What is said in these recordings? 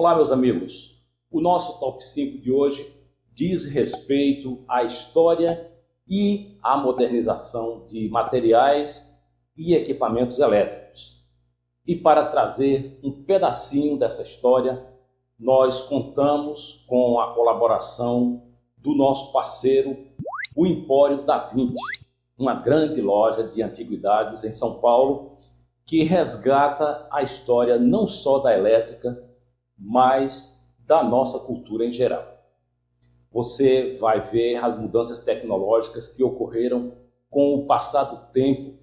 Olá, meus amigos. O nosso Top 5 de hoje diz respeito à história e à modernização de materiais e equipamentos elétricos. E para trazer um pedacinho dessa história, nós contamos com a colaboração do nosso parceiro, o Empório da Vinci, uma grande loja de antiguidades em São Paulo, que resgata a história não só da elétrica, mas da nossa cultura em geral. Você vai ver as mudanças tecnológicas que ocorreram com o passar do tempo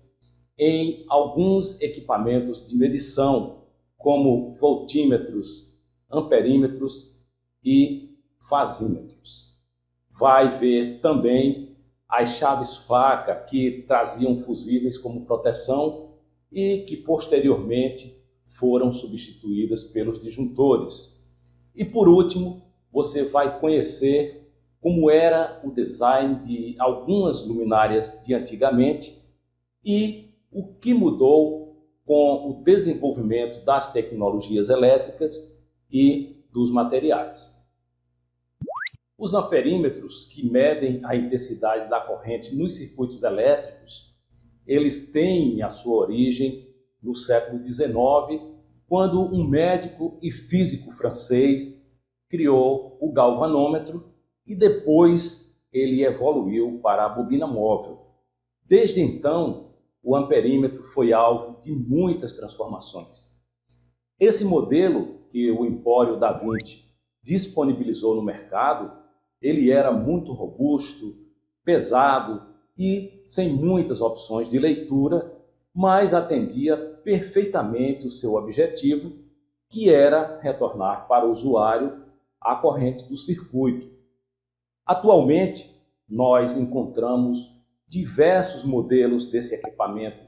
em alguns equipamentos de medição, como voltímetros, amperímetros e fazímetros. Vai ver também as chaves faca que traziam fusíveis como proteção e que posteriormente foram substituídas pelos disjuntores. E por último, você vai conhecer como era o design de algumas luminárias de antigamente e o que mudou com o desenvolvimento das tecnologias elétricas e dos materiais. Os amperímetros, que medem a intensidade da corrente nos circuitos elétricos, eles têm a sua origem no século XIX, quando um médico e físico francês criou o galvanômetro e depois ele evoluiu para a bobina móvel. Desde então, o amperímetro foi alvo de muitas transformações. Esse modelo que o Empório da Vinci disponibilizou no mercado, ele era muito robusto, pesado e sem muitas opções de leitura, mas atendia perfeitamente o seu objetivo, que era retornar para o usuário a corrente do circuito. Atualmente, nós encontramos diversos modelos desse equipamento,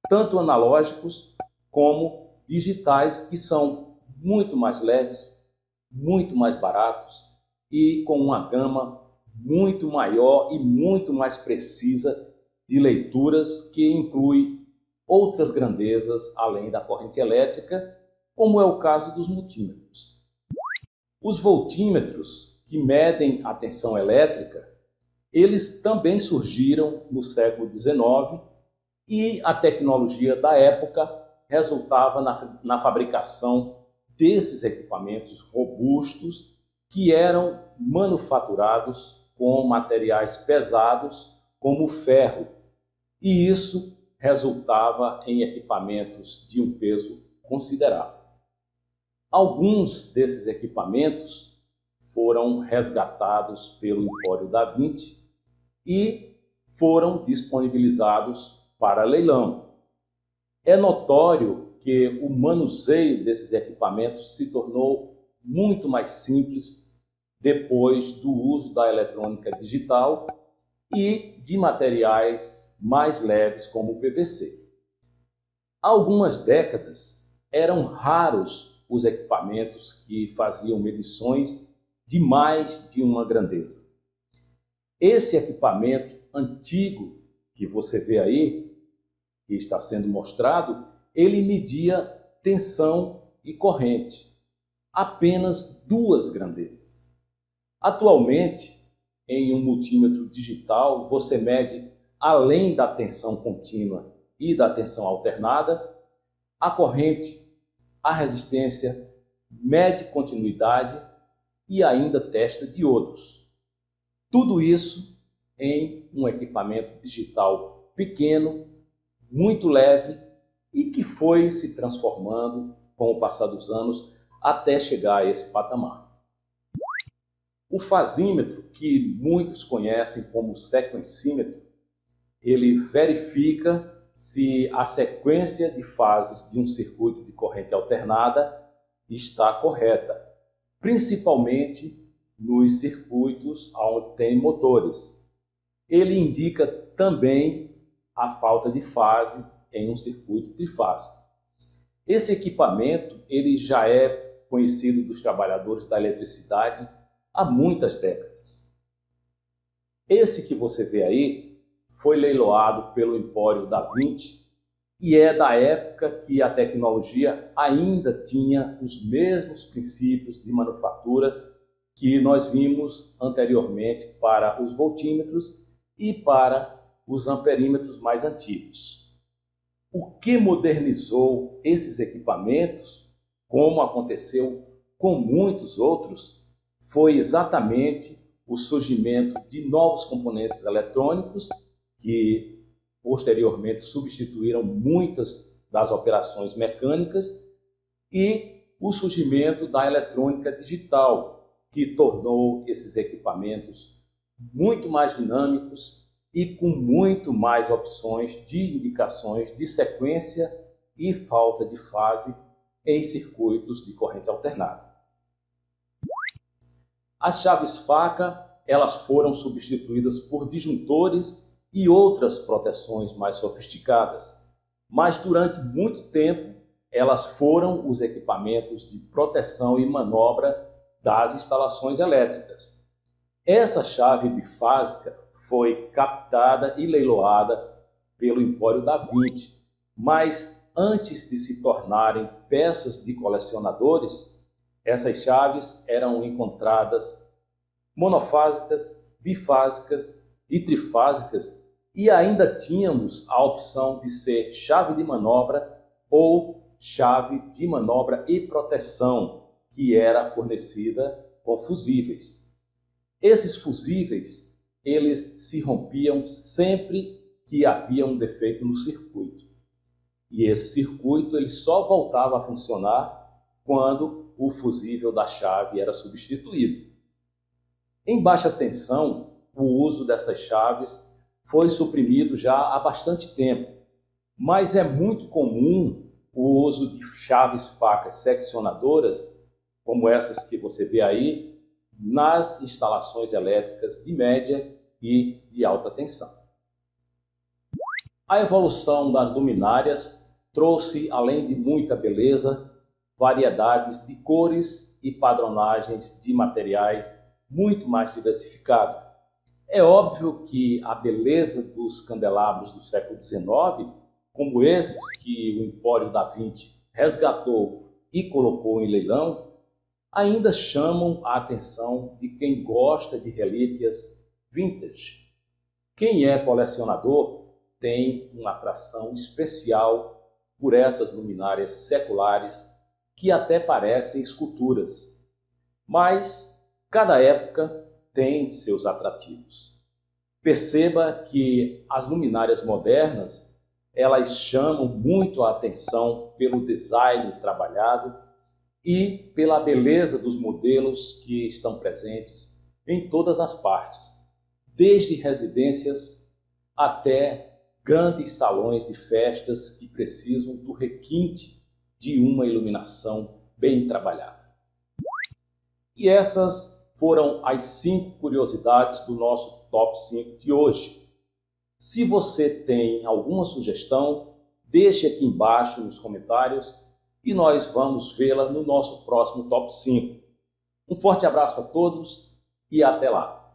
tanto analógicos como digitais, que são muito mais leves, muito mais baratos e com uma gama muito maior e muito mais precisa de leituras, que inclui outras grandezas além da corrente elétrica, como é o caso dos multímetros. Os voltímetros, que medem a tensão elétrica, eles também surgiram no século XIX e a tecnologia da época resultava na fabricação desses equipamentos robustos, que eram manufaturados com materiais pesados como o ferro, e isso resultava em equipamentos de um peso considerável. Alguns desses equipamentos foram resgatados pelo Empório da Vinci e foram disponibilizados para leilão. É notório que o manuseio desses equipamentos se tornou muito mais simples depois do uso da eletrônica digital e de materiais mais leves como o PVC. Há algumas décadas eram raros os equipamentos que faziam medições de mais de uma grandeza. Esse equipamento antigo que você vê aí, que está sendo mostrado, ele media tensão e corrente, apenas duas grandezas. Atualmente, em um multímetro digital, você mede, além da tensão contínua e da tensão alternada, a corrente, a resistência, mede continuidade e ainda testa diodos. Tudo isso em um equipamento digital pequeno, muito leve e que foi se transformando com o passar dos anos até chegar a esse patamar. O fazímetro, que muitos conhecem como sequencímetro, ele verifica se a sequência de fases de um circuito de corrente alternada está correta, principalmente nos circuitos onde tem motores. Ele indica também a falta de fase em um circuito trifásico. Esse equipamento ele já é conhecido dos trabalhadores da eletricidade há muitas décadas. Esse que você vê aí foi leiloado pelo Empório da Vinci e é da época que a tecnologia ainda tinha os mesmos princípios de manufatura que nós vimos anteriormente para os voltímetros e para os amperímetros mais antigos. O que modernizou esses equipamentos, como aconteceu com muitos outros, foi exatamente o surgimento de novos componentes eletrônicos que posteriormente substituíram muitas das operações mecânicas e o surgimento da eletrônica digital, que tornou esses equipamentos muito mais dinâmicos e com muito mais opções de indicações de sequência e falta de fase em circuitos de corrente alternada. As chaves faca, elas foram substituídas por disjuntores e outras proteções mais sofisticadas, mas durante muito tempo elas foram os equipamentos de proteção e manobra das instalações elétricas. Essa chave bifásica foi captada e leiloada pelo Empório da Vinci, mas antes de se tornarem peças de colecionadores, essas chaves eram encontradas monofásicas, bifásicas e trifásicas, e ainda tínhamos a opção de ser chave de manobra ou chave de manobra e proteção, que era fornecida com fusíveis. Esses fusíveis, eles se rompiam sempre que havia um defeito no circuito. E esse circuito ele só voltava a funcionar quando o fusível da chave era substituído. Em baixa tensão, o uso dessas chaves foi suprimido já há bastante tempo, mas é muito comum o uso de chaves facas seccionadoras, como essas que você vê aí, nas instalações elétricas de média e de alta tensão. A evolução das luminárias trouxe, além de muita beleza, variedades de cores e padronagens de materiais muito mais diversificadas. É óbvio que a beleza dos candelabros do século XIX, como esses que o Empório da Vinci resgatou e colocou em leilão, ainda chamam a atenção de quem gosta de relíquias vintage. Quem é colecionador tem uma atração especial por essas luminárias seculares que até parecem esculturas. Mas cada época tem seus atrativos. Perceba que as luminárias modernas, elas chamam muito a atenção pelo design trabalhado e pela beleza dos modelos que estão presentes em todas as partes, desde residências até grandes salões de festas que precisam do requinte de uma iluminação bem trabalhada. E essas foram as 5 curiosidades do nosso Top 5 de hoje. Se você tem alguma sugestão, deixe aqui embaixo nos comentários e nós vamos vê-la no nosso próximo Top 5. Um forte abraço a todos e até lá!